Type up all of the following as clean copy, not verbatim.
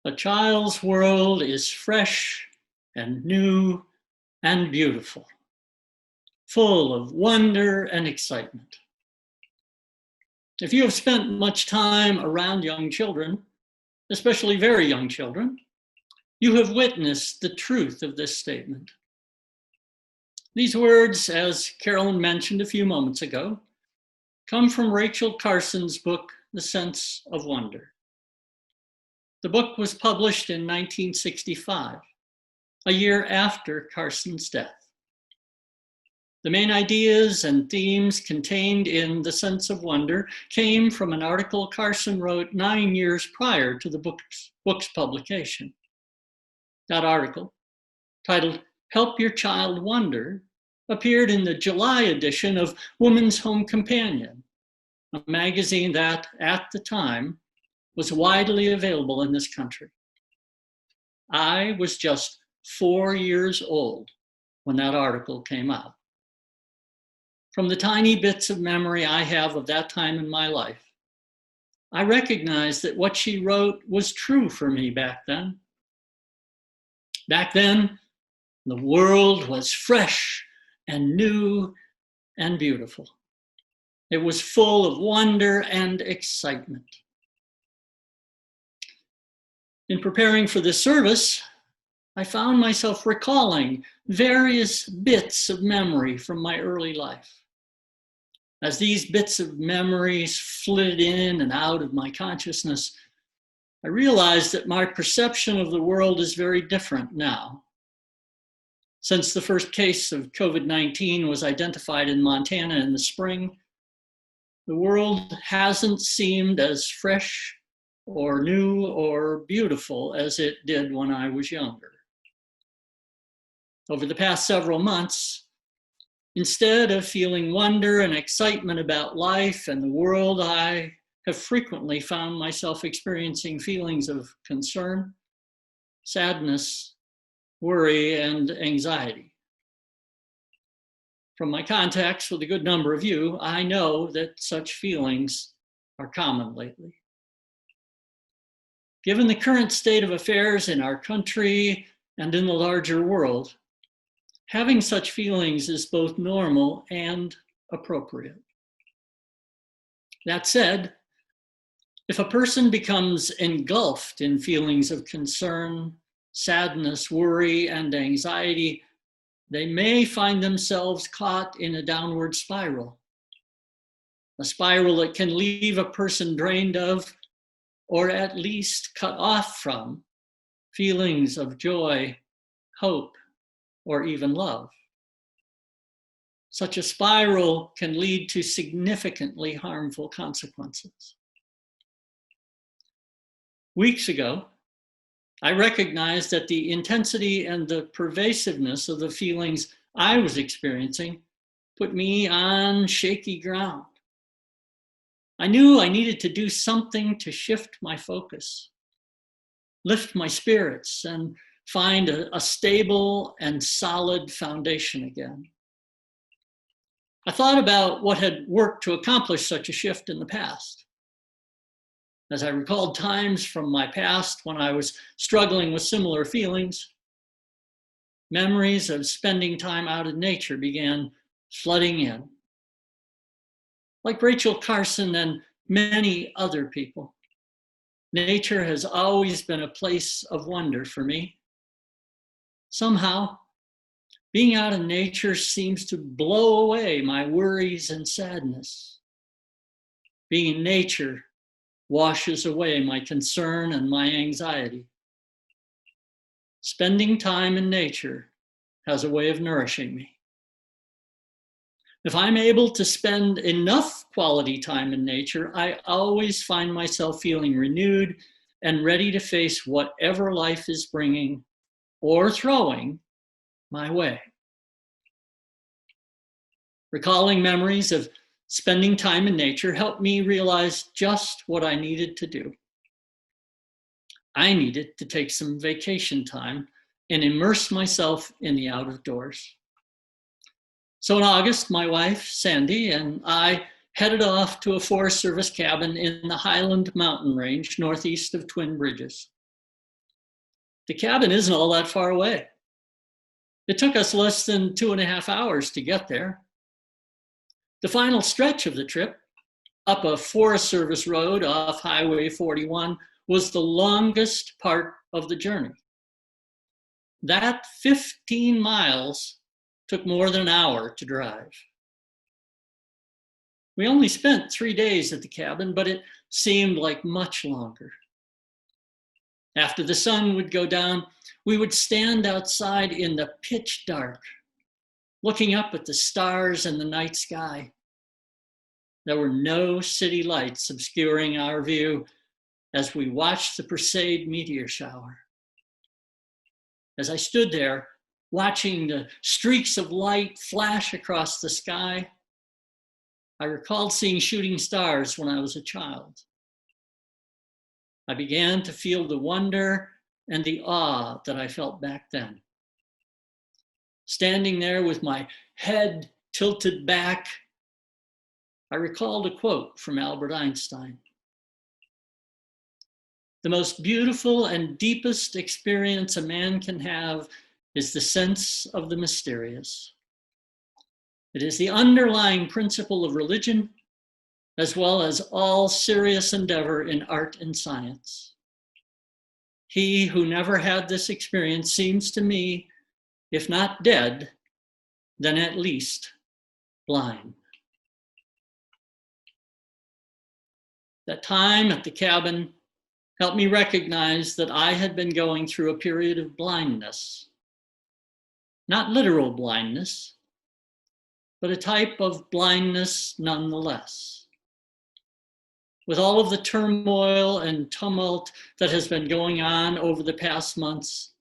A child's world is fresh and new and beautiful, full of wonder and excitement. If you have spent much time around young children, especially very young children, you have witnessed the truth of this statement. These words, as Carolyn mentioned a few moments ago, come from Rachel Carson's book, The Sense of Wonder. The book was published in 1965, a year after Carson's death. The main ideas and themes contained in The Sense of Wonder came from an article Carson wrote 9 years prior to the book's publication. That article, titled Help Your Child Wonder, appeared in the July edition of Woman's Home Companion, a magazine that, at the time, was widely available in this country. I was just 4 years old when that article came out. From the tiny bits of memory I have of that time in my life, I recognize that what she wrote was true for me back then. Back then, the world was fresh and new and beautiful. It was full of wonder and excitement. In preparing for this service, I found myself recalling various bits of memory from my early life. As these bits of memories flitted in and out of my consciousness, I realized that my perception of the world is very different now. Since the first case of COVID-19 was identified in Montana in the spring, the world hasn't seemed as fresh or new or beautiful as it did when I was younger. Over the past several months, instead of feeling wonder and excitement about life and the world, I have frequently found myself experiencing feelings of concern, sadness, worry, and anxiety. From my contacts with a good number of you, I know that such feelings are common lately. Given the current state of affairs in our country and in the larger world, having such feelings is both normal and appropriate. That said, if a person becomes engulfed in feelings of concern, sadness, worry, and anxiety, they may find themselves caught in a downward spiral, a spiral that can leave a person drained of, or at least cut off from, feelings of joy, hope, or even love. Such a spiral can lead to significantly harmful consequences. Weeks ago, I recognized that the intensity and the pervasiveness of the feelings I was experiencing put me on shaky ground. I knew I needed to do something to shift my focus, lift my spirits, and find a stable and solid foundation again. I thought about what had worked to accomplish such a shift in the past. As I recalled times from my past when I was struggling with similar feelings, memories of spending time out in nature began flooding in. Like Rachel Carson and many other people, nature has always been a place of wonder for me. Somehow, being out in nature seems to blow away my worries and sadness. Being in nature washes away my concern and my anxiety. Spending time in nature has a way of nourishing me. If I'm able to spend enough quality time in nature, I always find myself feeling renewed and ready to face whatever life is bringing or throwing my way. Recalling memories of spending time in nature helped me realize just what I needed to do. I needed to take some vacation time and immerse myself in the out of doors. So in August, my wife, Sandy, and I headed off to a Forest Service cabin in the Highland mountain range northeast of Twin Bridges. The cabin isn't all that far away. It took us less than 2.5 hours to get there. The final stretch of the trip, up a Forest Service road off Highway 41, was the longest part of the journey. That 15 miles took more than an hour to drive. We only spent 3 days at the cabin, but it seemed like much longer. After the sun would go down, we would stand outside in the pitch dark, looking up at the stars and the night sky. There were no city lights obscuring our view as we watched the Perseid meteor shower. As I stood there, watching the streaks of light flash across the sky, I recalled seeing shooting stars when I was a child. I began to feel the wonder and the awe that I felt back then. Standing there with my head tilted back, I recalled a quote from Albert Einstein. The most beautiful and deepest experience a man can have is the sense of the mysterious. It is the underlying principle of religion, as well as all serious endeavor in art and science. He who never had this experience seems to me, if not dead, then at least blind. That time at the cabin helped me recognize that I had been going through a period of blindness. Not literal blindness, but a type of blindness nonetheless. With all of the turmoil and tumult that has been going on over the past months,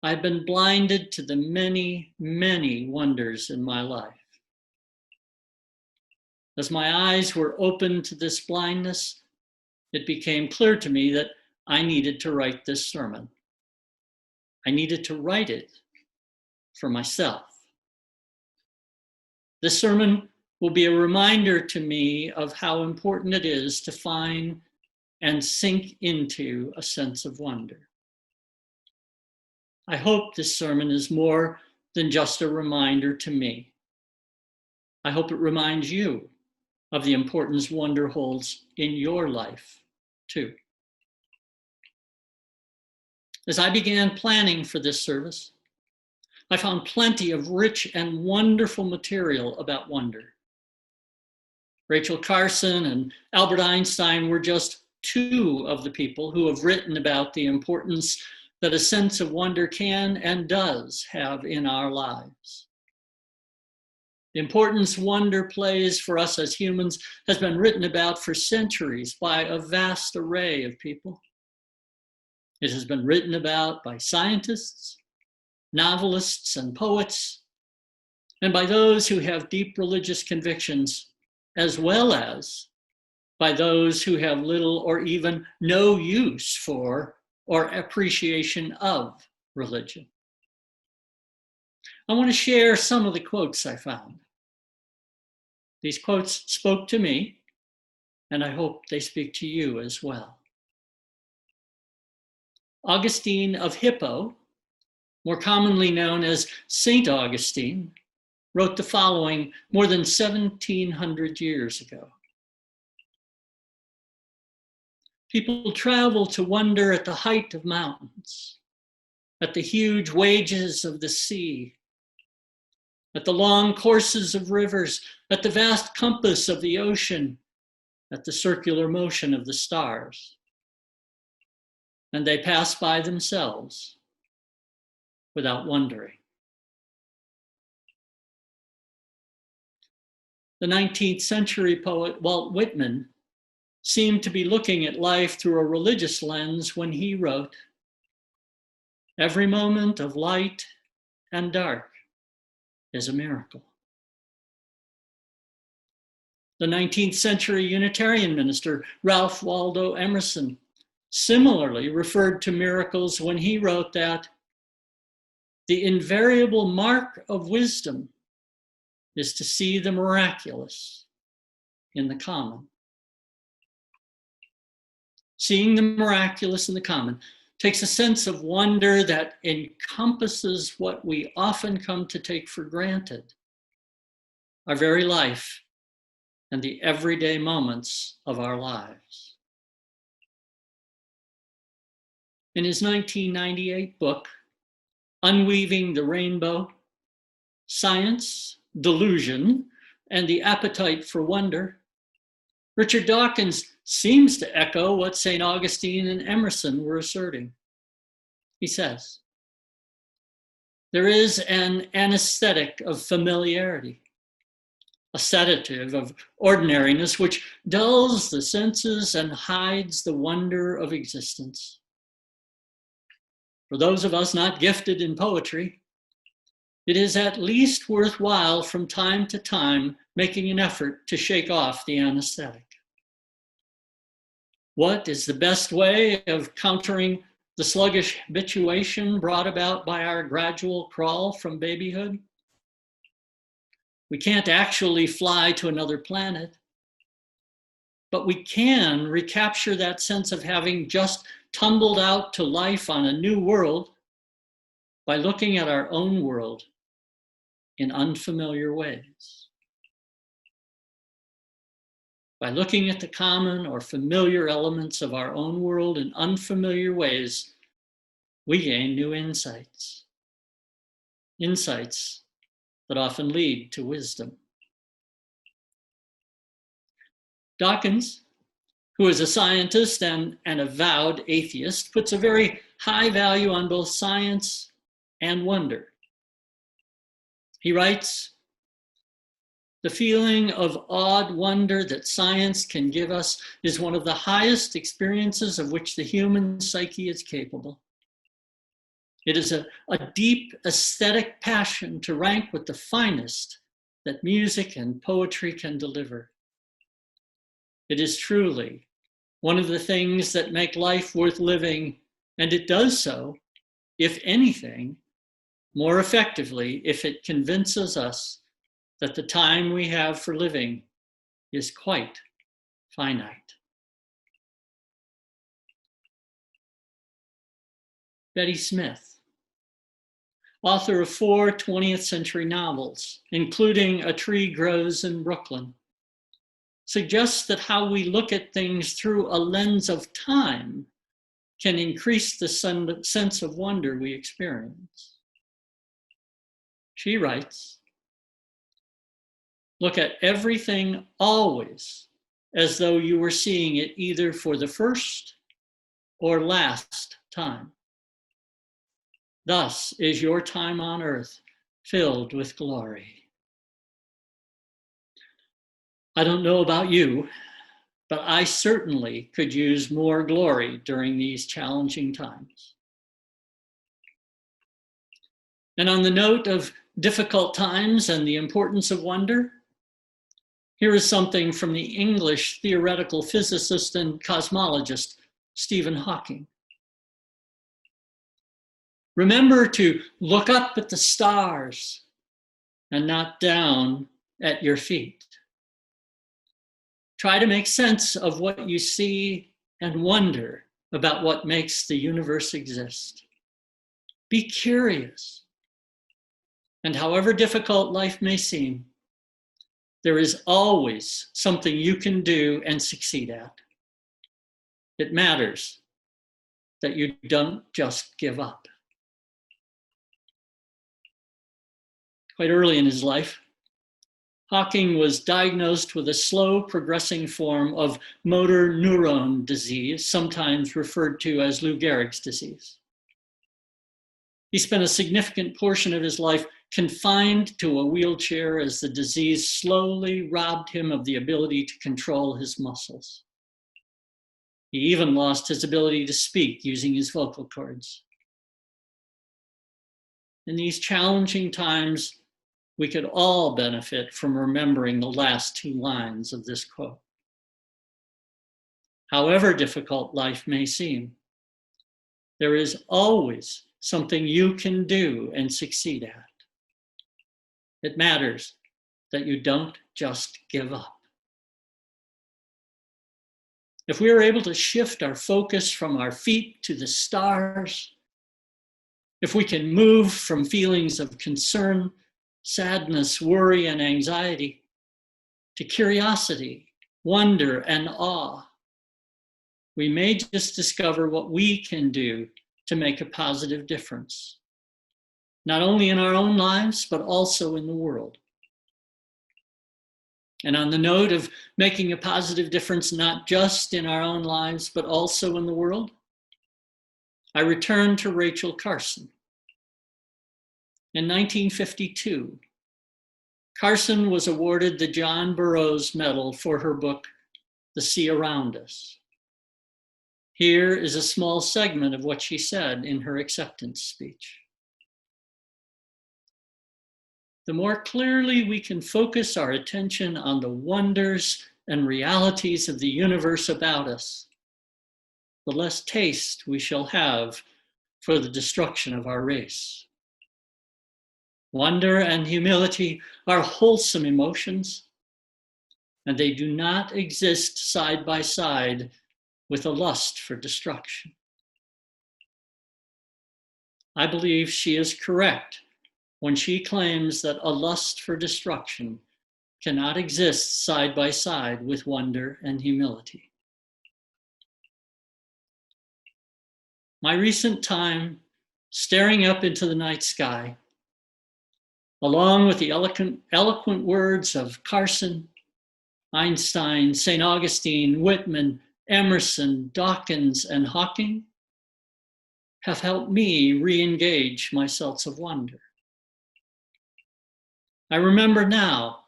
I've been blinded to the many, many wonders in my life. As my eyes were opened to this blindness, it became clear to me that I needed to write this sermon. I needed to write it for myself. This sermon will be a reminder to me of how important it is to find and sink into a sense of wonder. I hope this sermon is more than just a reminder to me. I hope it reminds you of the importance wonder holds in your life, too. As I began planning for this service, I found plenty of rich and wonderful material about wonder. Rachel Carson and Albert Einstein were just two of the people who have written about the importance that a sense of wonder can and does have in our lives. The importance wonder plays for us as humans has been written about for centuries by a vast array of people. It has been written about by scientists, novelists, and poets, and by those who have deep religious convictions, as well as by those who have little or even no use for or appreciation of religion. I want to share some of the quotes I found. These quotes spoke to me, and I hope they speak to you as well. Augustine of Hippo, more commonly known as Saint Augustine, wrote the following more than 1,700 years ago. People travel to wonder at the height of mountains, at the huge wages of the sea, at the long courses of rivers, at the vast compass of the ocean, at the circular motion of the stars. And they pass by themselves without wondering. The 19th century poet Walt Whitman seemed to be looking at life through a religious lens when he wrote, "Every moment of light and dark is a miracle." The 19th century Unitarian minister Ralph Waldo Emerson similarly referred to miracles when he wrote that the invariable mark of wisdom is to see the miraculous in the common. Seeing the miraculous in the common, takes a sense of wonder that encompasses what we often come to take for granted, our very life and the everyday moments of our lives. In his 1998 book, Unweaving the Rainbow, Science, Delusion, and the Appetite for Wonder, Richard Dawkins seems to echo what St. Augustine and Emerson were asserting. He says, there is an anesthetic of familiarity, a sedative of ordinariness which dulls the senses and hides the wonder of existence. For those of us not gifted in poetry, it is at least worthwhile from time to time making an effort to shake off the anesthetic. What is the best way of countering the sluggish habituation brought about by our gradual crawl from babyhood? We can't actually fly to another planet, but we can recapture that sense of having just tumbled out to life on a new world by looking at our own world in unfamiliar ways. By looking at the common or familiar elements of our own world in unfamiliar ways, we gain new insights. Insights that often lead to wisdom. Dawkins, who is a scientist and an avowed atheist, puts a very high value on both science and wonder. He writes, the feeling of awed wonder that science can give us is one of the highest experiences of which the human psyche is capable. It is a deep aesthetic passion to rank with the finest that music and poetry can deliver. It is truly one of the things that make life worth living, and it does so, if anything, more effectively if it convinces us that the time we have for living is quite finite. Betty Smith, author of 4 20th century novels, including A Tree Grows in Brooklyn, suggests that how we look at things through a lens of time can increase the sense of wonder we experience. She writes, look at everything always as though you were seeing it either for the first or last time. Thus is your time on earth filled with glory. I don't know about you, but I certainly could use more glory during these challenging times. And on the note of difficult times and the importance of wonder, here is something from the English theoretical physicist and cosmologist Stephen Hawking. Remember to look up at the stars and not down at your feet. Try to make sense of what you see and wonder about what makes the universe exist. Be curious. And however difficult life may seem, there is always something you can do and succeed at. It matters that you don't just give up. Quite early in his life, Hawking was diagnosed with a slow progressing form of motor neuron disease, sometimes referred to as Lou Gehrig's disease. He spent a significant portion of his life confined to a wheelchair as the disease slowly robbed him of the ability to control his muscles. He even lost his ability to speak using his vocal cords. In these challenging times, we could all benefit from remembering the last 2 lines of this quote. However difficult life may seem, there is always something you can do and succeed at. It matters that you don't just give up. if we are able to shift our focus from our feet to the stars, if we can move from feelings of concern, sadness, worry, and anxiety to curiosity, wonder, and awe, we may just discover what we can do to make a positive difference, not only in our own lives, but also in the world. And on the note of making a positive difference, not just in our own lives, but also in the world, I return to Rachel Carson. In 1952, Carson was awarded the John Burroughs Medal for her book, The Sea Around Us. Here is a small segment of what she said in her acceptance speech. The more clearly we can focus our attention on the wonders and realities of the universe about us, the less taste we shall have for the destruction of our race. Wonder and humility are wholesome emotions, and they do not exist side by side with a lust for destruction. I believe she is correct when she claims that a lust for destruction cannot exist side by side with wonder and humility. My recent time staring up into the night sky, along with the eloquent words of Carson, Einstein, St. Augustine, Whitman, Emerson, Dawkins, and Hawking, have helped me re-engage my sense of wonder. I remember now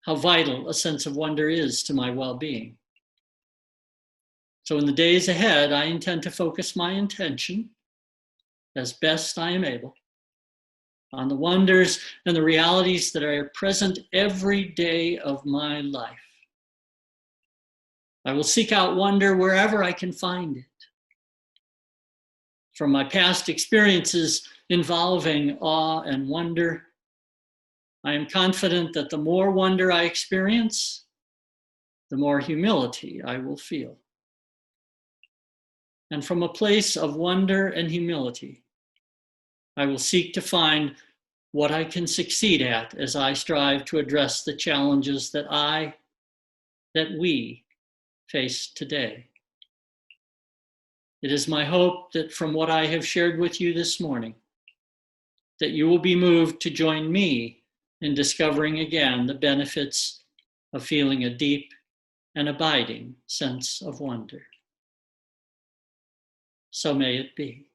how vital a sense of wonder is to my well-being. So in the days ahead, I intend to focus my intention, as best I am able, on the wonders and the realities that are present every day of my life. I will seek out wonder wherever I can find it. From my past experiences involving awe and wonder, I am confident that the more wonder I experience, the more humility I will feel. And from a place of wonder and humility, I will seek to find what I can succeed at as I strive to address the challenges that we face today. It is my hope that from what I have shared with you this morning, that you will be moved to join me in discovering again the benefits of feeling a deep and abiding sense of wonder. So may it be.